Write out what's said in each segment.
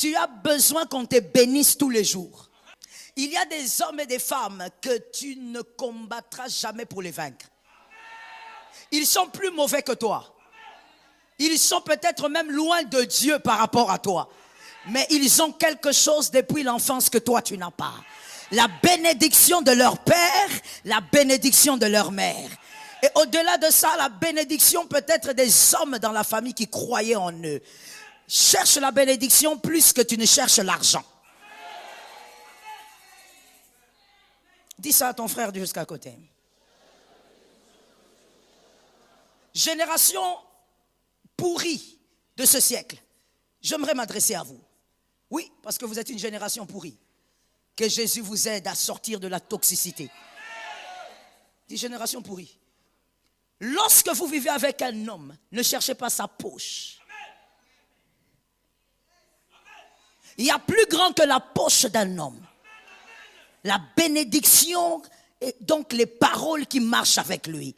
Tu as besoin qu'on te bénisse tous les jours. Il y a des hommes et des femmes que tu ne combattras jamais pour les vaincre. Ils sont plus mauvais que toi. Ils sont peut-être même loin de Dieu par rapport à toi. Mais ils ont quelque chose depuis l'enfance que toi tu n'as pas. La bénédiction de leur père, la bénédiction de leur mère. Et au-delà de ça, la bénédiction peut-être des hommes dans la famille qui croyaient en eux. Cherche la bénédiction plus que tu ne cherches l'argent. Dis ça à ton frère jusqu'à côté. Génération pourrie de ce siècle. J'aimerais m'adresser à vous. Oui, parce que vous êtes une génération pourrie. Que Jésus vous aide à sortir de la toxicité. Dis génération pourrie. Lorsque vous vivez avec un homme, ne cherchez pas sa poche. Il y a plus grand que la poche d'un homme. La bénédiction et donc les paroles qui marchent avec lui.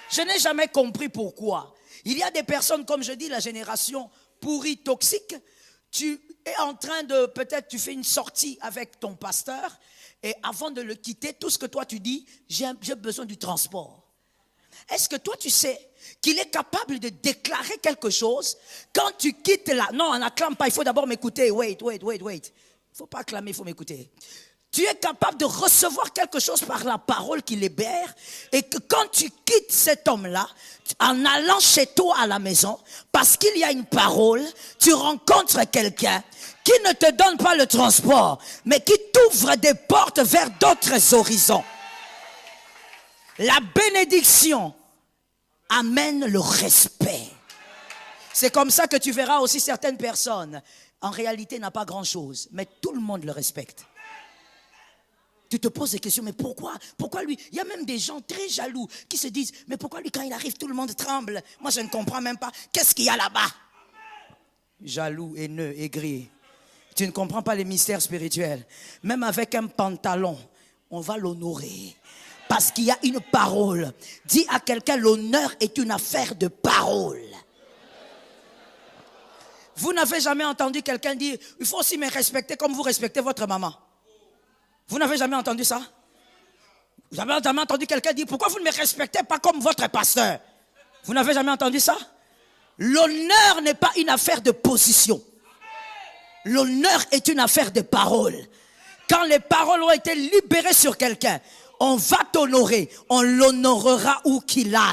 Je n'ai jamais compris pourquoi. Il y a des personnes, comme je dis, la génération pourrie, toxique. Tu es en train de, peut-être tu fais une sortie avec ton pasteur et avant de le quitter, tout ce que toi tu dis, j'ai besoin du transport. Est-ce que toi tu sais qu'il est capable de déclarer quelque chose quand tu quittes là? Non, on n'acclame pas, il faut d'abord m'écouter. Wait. Il ne faut pas acclamer, il faut m'écouter. Tu es capable de recevoir quelque chose par la parole qui libère et que quand tu quittes cet homme-là, en allant chez toi à la maison, parce qu'il y a une parole, tu rencontres quelqu'un qui ne te donne pas le transport, mais qui t'ouvre des portes vers d'autres horizons. La bénédiction amène le respect. C'est comme ça que tu verras aussi certaines personnes, en réalité, n'a pas grand-chose, mais tout le monde le respecte. Tu te poses des questions, mais pourquoi lui? Il y a même des gens très jaloux qui se disent, mais pourquoi lui, quand il arrive, tout le monde tremble? Moi, je ne comprends même pas. Qu'est-ce qu'il y a là-bas? Jaloux, haineux, aigri. Tu ne comprends pas les mystères spirituels. Même avec un pantalon, on va l'honorer. Parce qu'il y a une parole. Dis à quelqu'un, l'honneur est une affaire de parole. Vous n'avez jamais entendu quelqu'un dire, il faut aussi me respecter comme vous respectez votre maman. Vous n'avez jamais entendu ça? Vous n'avez jamais entendu quelqu'un dire, pourquoi vous ne me respectez pas comme votre pasteur? Vous n'avez jamais entendu ça? L'honneur n'est pas une affaire de position. L'honneur est une affaire de parole. Quand les paroles ont été libérées sur quelqu'un, on va t'honorer. On l'honorera où qu'il aille.